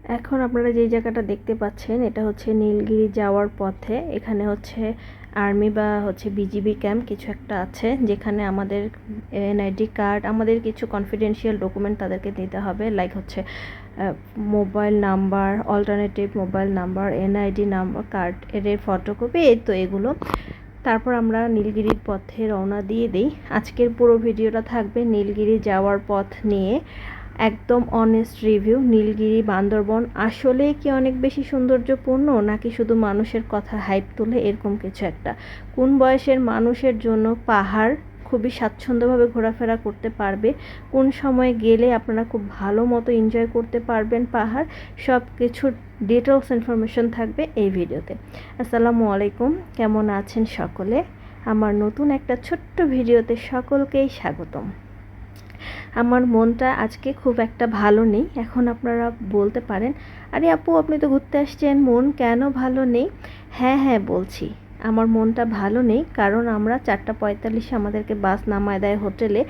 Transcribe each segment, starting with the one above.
এখন আপনারা যে জায়গাটা দেখতে পাচ্ছেন এটা হচ্ছে নীলগিরি যাওয়ার পথে। এখানে হচ্ছে আর্মি বা হচ্ছে বিজিবি ক্যাম্প কিছু একটা আছে, যেখানে আমাদের এনআইডি কার্ড, আমাদের কিছু কনফিডেন্সিয়াল ডকুমেন্ট তাদেরকে দিতে হবে, লাইক হচ্ছে mobile number, alternative mobile number, NID number, card এর ফটোকপি, এই তো এগুলো। তারপর আমরা নীলগিরির পথে রওনা দিয়ে দিই। আজকের পুরো ভিডিওটা থাকবে নীলগিরি যাওয়ার পথ নিয়ে, একদম অনেস্ট রিভিউ। নীলগিরি বান্দরবন আসলে কি অনেক বেশি সৌন্দর্যপূর্ণ, নাকি শুধু মানুষের কথা হাইপ তোলে এরকম কিছু একটা? কোন বয়সের মানুষের জন্য পাহাড় খুবই স্বাচ্ছন্দ্যভাবে ঘোরাফেরা করতে পারবে, কোন সময় গেলে আপনারা খুব ভালো মতো এনজয় করতে পারবেন পাহাড়, সব কিছুর ডিটেলস ইনফরমেশন থাকবে এই ভিডিওতে। আসসালামু আলাইকুম, কেমন আছেন সকলে? আমার নতুন একটা ছোট্ট ভিডিওতে সকলকেই স্বাগতম। আমার মনটা আজকে খুব একটা ভালো নেই। এখন আপনারা বলতে পারেন, আরে আপু আপনি তো ঘুরতে আসছেন, মন কেন ভালো নেই? হ্যাঁ বলছি, আমার মনটা ভালো নেই কারণ আমরা 4:45 আমাদেরকে বাস নামায় দেয় হোটেলে।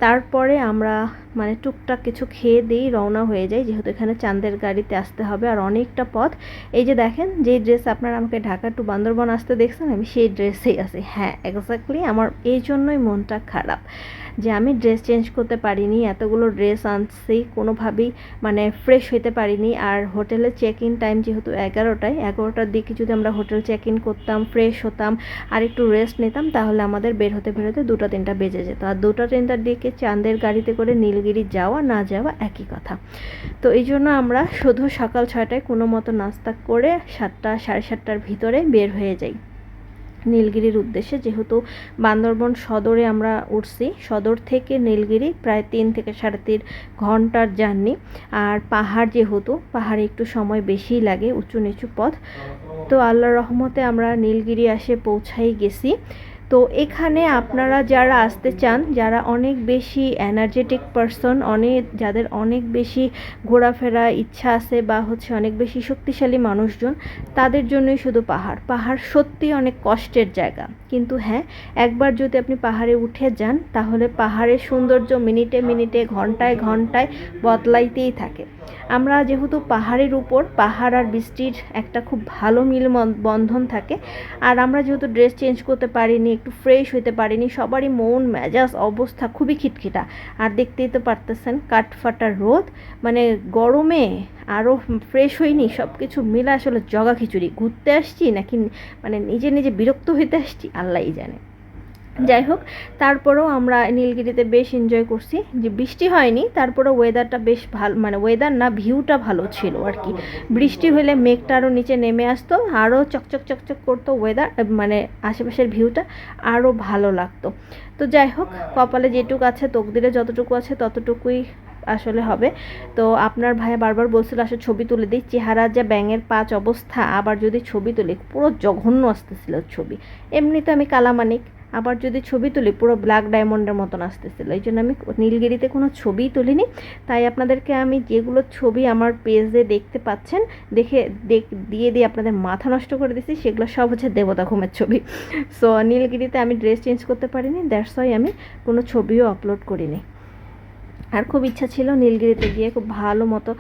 তারপরে আমরা মানে টুকটাক কিছু খেয়ে দিই, রওনা হয়ে যাই, যেহেতু এখানে চাঁদের গাড়িতে আসতে হবে আর অনেকটা পথ। এই যে দেখেন, যে ড্রেস আপনারা আমাকে ঢাকা টু বান্দরবন আসতে দেখছেন, আমি সেই ড্রেসেই আছি। হ্যাঁ, এক্স্যাক্টলি আমার এই জন্যই মনটা খারাপ যে আমি ড্রেস চেঞ্জ করতে পারিনি। এতগুলো ড্রেস আনছি, কোনোভাবেই মানে ফ্রেশ হইতে পারিনি। আর হোটেলে চেক ইন টাইম যেহেতু 11টার দিকে যদি আমরা হোটেল চেক ইন করতাম, ফ্রেশ হতাম আর একটু রেস্ট নিতাম, তাহলে আমাদের বের হতে 2টা-3টা বেজে যেত। আর 2টা-3টার দিকে চাঁদের গাড়িতে করে নীলগিরি যাওয়া না যাওয়া একই কথা। তো এই জন্য আমরা শুধু সকাল 6টায় কোনো মতো নাস্তা করে 7টা সাড়ে 7টার ভিতরে বের হয়ে যাই নীলগিরির উদ্দেশ্যে। যেহেতু বান্দরবন সদরে আমরা উঠছি, সদর থেকে নীলগিরি প্রায় 3 থেকে 3.5 ঘন্টার জার্নি। আর পাহাড় যেহেতু, পাহাড়ে একটু সময় বেশিই লাগে, উঁচু নিচু পথ। তো আল্লাহর রহমতে আমরা নীলগিরি এসে পৌঁছাই গেছি। তো এখানে আপনারা যারা আসতে চান, যারা অনেক বেশি এনার্জেটিক পারসন, যাদের অনেক বেশি ঘোরাফেরা ইচ্ছা আছে বা হচ্ছে অনেক বেশি শক্তিশালী মানুষজন, তাদের জন্যই শুধু পাহাড় সত্যি অনেক কষ্টের জায়গা। কিন্তু হ্যাঁ, একবার যদি আপনি পাহাড়ে উঠে যান, তাহলে পাহাড়ের সৌন্দর্য মিনিটে মিনিটে, ঘন্টায় ঘন্টায় বদলাইতেই থাকে। আমরা যেহেতু পাহাড়ের উপর, পাহাড় আর বৃষ্টির একটা খুব ভালো বন্ধন থাকে। আর আমরা যেহেতু ড্রেস চেঞ্জ করতে পারিনি, একটু ফ্রেশ হইতে পারিনি, সবারই মন মেজাজ অবস্থা খুবই খিটখিটা। আর দেখতেই তো পারতেছেন, কাঠফাটা রোদ, মানে গরমে আরও ফ্রেশ হইনি, সব কিছু মিলে আসলে জগা খিচুড়ি। ঘুরতে আসছি নাকি মানে নিজে বিরক্ত হইতে আসছি আল্লাহই জানে। যাই হোক, তারপরেও আমরা নীলগিরিতে বেশ এনজয় করছি। যে বৃষ্টি হয়নি, তারপরেও ওয়েদারটা বেশ ভালো, মানে ওয়েদার না, ভিউটা ভালো ছিল আর কি। বৃষ্টি হলে মেঘটা আরও নিচে নেমে আসতো, আরও চকচক করতো ওয়েদার, মানে আশেপাশের ভিউটা আরও ভালো লাগতো। তো যাই হোক, কপালে যেটুকু আছে, তকদিরে যতটুকু আছে ততটুকুই আসলে হবে। তো আপনার ভাইয়া বারবার বলছিল আসলে ছবি তুলে দিই, চেহারা যা ব্যাঙের পাঁচ অবস্থা, আবার যদি ছবি তুলি পুরো জঘন্য আসতেছিল ছবি। এমনিতে আমি কালামানিক, আবার যদি ছবি তুলি পুরো ব্ল্যাক ডায়মন্ডের মতন আসতেছিল। এই জন্য আমি নীলগিরিতে কোনো ছবিই তুলিনি। তাই আপনাদেরকে আমি যেগুলো ছবি আমার পেজে দেখতে পাচ্ছেন, দিয়ে আপনাদের মাথা নষ্ট করে দিচ্ছি, সেগুলো সব হচ্ছে দেবতা ঘুমের ছবি। সো নীলগিরিতে আমি ড্রেস চেঞ্জ করতে পারিনি, দ্যাটস ওয়াই আমি কোনো ছবিও আপলোড করিনি। আর খুব ইচ্ছা ছিল নীলগিরিতে গিয়ে খুব ভালো মতো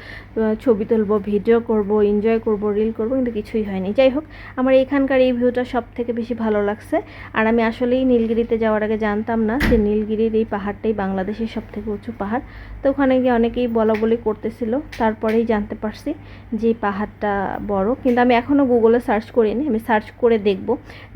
ছবি তুলবো, ভিডিও করব, এনজয় করব, রিল করব, কিন্তু কিছুই হয়নি। যাই হোক, আমার এখানকার এই ভিউটা সব থেকে বেশি ভালো লাগছে। আর আমি আসলেই নীলগিরিতে যাওয়ার আগে জানতাম না যে নীলগিরির এই পাহাড়টাই বাংলাদেশের সব থেকে উঁচু পাহাড়। তো ওখানে গিয়ে অনেকেই বলা করতেছিল, তারপরেই জানতে পারছি যে পাহাড়টা বড়। কিন্তু আমি এখনও গুগলে সার্চ করিনি, আমি সার্চ করে দেখব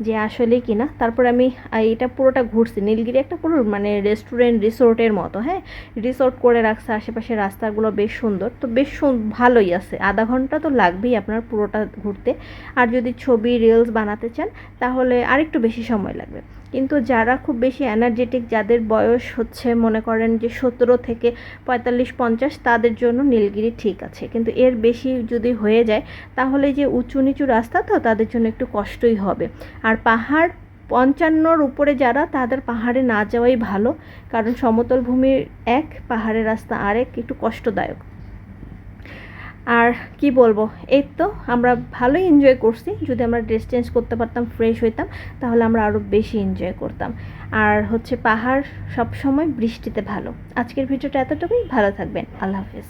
যে আসলেই কিনা। তারপরে আমি এটা পুরোটা ঘুরছি। নীলগিরি একটা পুরো মানে রেস্টুরেন্ট রিসোর্টের মতো, হ্যাঁ, রিসোর্ট করে রাখছে, আশেপাশে রাস্তাগুলো বেশ সুন্দর। তো বেশ ভালোই আছে, আধা ঘন্টা তো লাগবেই আপনার পুরোটা ঘুরতে। আর যদি ছবি রিলস বানাতে চান তাহলে আরেকটু বেশি সময় লাগবে। কিন্তু যারা খুব বেশি এনার্জেটিক, যাদের বয়স হচ্ছে মনে করেন যে 17 থেকে 45-50, তাদের জন্য নীলগিরি ঠিক আছে। কিন্তু এর বেশি যদি হয়ে যায় তাহলে যে উঁচু নিচু রাস্তা, তো তাদের জন্য একটু কষ্টই হবে। আর পাহাড় 55-র উপরে যারা, তাদের পাহাড়ে না যাওয়াই ভালো, কারণ সমতল ভূমির এক, পাহাড়ের রাস্তা আরেক, একটু কষ্টদায়ক। আর কি বলবো, এই তো আমরা ভালোই এনজয় করছি। যদি আমরা ড্রেস চেঞ্জ করতে পারতাম, ফ্রেশ হইতাম, তাহলে আমরা আরও বেশি এনজয় করতাম। আর হচ্ছে পাহাড় সব সময় বৃষ্টিতে ভালো। আজকের ভিডিওটা এতটুকুই, ভালো থাকবেন, আল্লাহ হাফেজ।